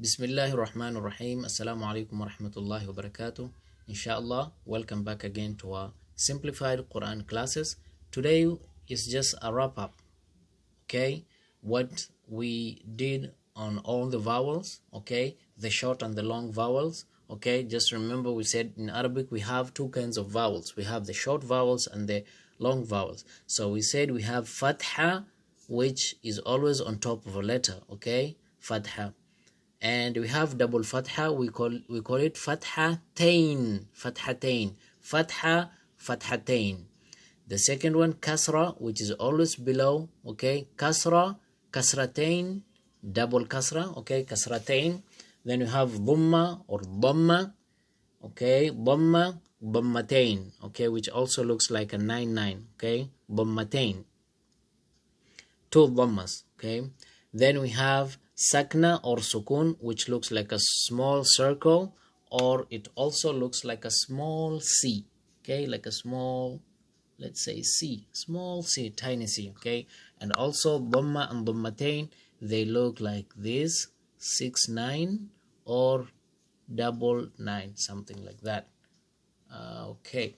Bismillahir Rahmanir Rahim. Assalamu alaikum wa rahmatullahi wa barakatuh. Inshallah, welcome back again to our simplified Quran classes. Today is just a wrap up, okay? What we did on all the vowels, okay? The short and the long vowels, okay? Just remember we said in Arabic we have two kinds of vowels. We have the short vowels and the long vowels. So we said we have فتحة, which is always on top of a letter, okay? فتحة. And we have double fatha, we call it fathatain, fathatain, fatha, fathatain. The second one, kasra, which is always below, okay, kasra, kasratain, double kasra, okay, kasratain. Then we have dhamma or dhamma, okay, dhamma, dhammatain, okay, which also looks like a 9-9, okay, dhammatain, two dhammas, okay. Then we have SAKNA or SUKUUN, which looks like a small circle, or it also looks like a small C, okay, like a small, let's say C, small C, tiny C, okay. And also dhamma and dhammatain, they look like this, 6-9 or 9-9, something like that. Okay.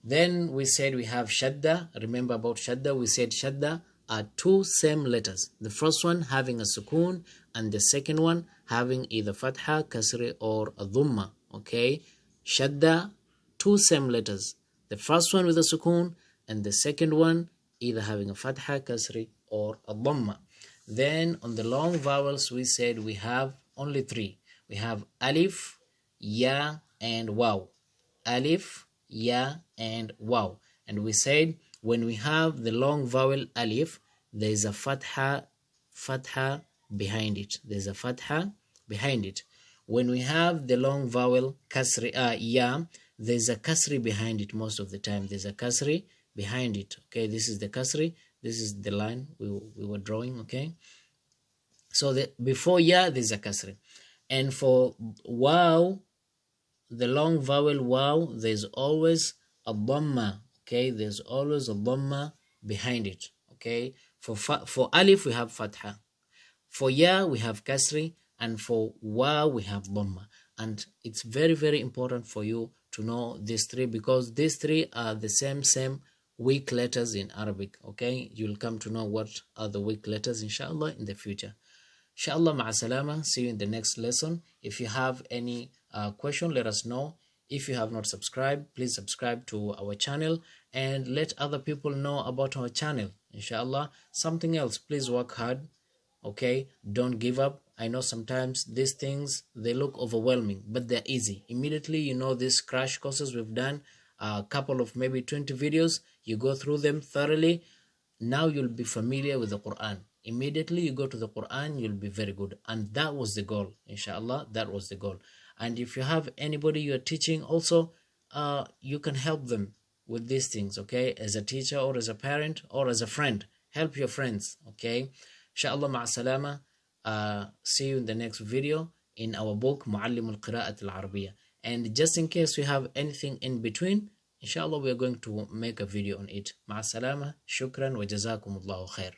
Then we said we have shadda. Remember about shadda? We said shadda are two same letters. The first one having a sukoon and the second one having either fatha, kasri or a dhamma. Okay, shadda, two same letters. The first one with a sukoon and the second one either having a fatha, kasri or a dhamma. Then on the long vowels we said we have only three. We have alif, ya and waw. Alif, ya and waw. And we said when we have the long vowel alif, there is a fatha behind it. There's a fatha behind it. When we have the long vowel kasri, ya, there's a kasri behind it most of the time. There's a kasri behind it. Okay, this is the kasri. This is the line we were drawing. Okay, so before ya, there's a kasri. And for waw, the long vowel waw, there's always a dhamma. Okay, there's always a dhamma behind it. Okay, for alif we have fatha, for ya we have kasri, and for wa we have dhamma. And it's very, very important for you to know these three, because these three are the same weak letters in Arabic. Okay, you'll come to know what are the weak letters inshallah in the future. Inshallah, ma'a salama. See you in the next lesson. If you have any question, let us know. If you have not subscribed, please subscribe to our channel and let other people know about our channel. Inshallah. Something else, please work hard. Okay, don't give up. I know sometimes these things, they look overwhelming, but they're easy. Immediately you know these crash courses we've done, a couple of maybe 20 videos, you go through them thoroughly. Now you'll be familiar with the Quran. Immediately you go to the Quran, you'll be very good. And that was the goal. Inshallah, that was the goal. And if you have anybody you're teaching also, you can help them with these things, okay? As a teacher or as a parent or as a friend. Help your friends, okay? Inshallah, ma'a salama. See you in the next video in our book, Muallim al-Qira'at al-Arabiya. And just in case we have anything in between, inshallah, we're going to make a video on it. Ma'a salama. Shukran wa jazakumullahu khair.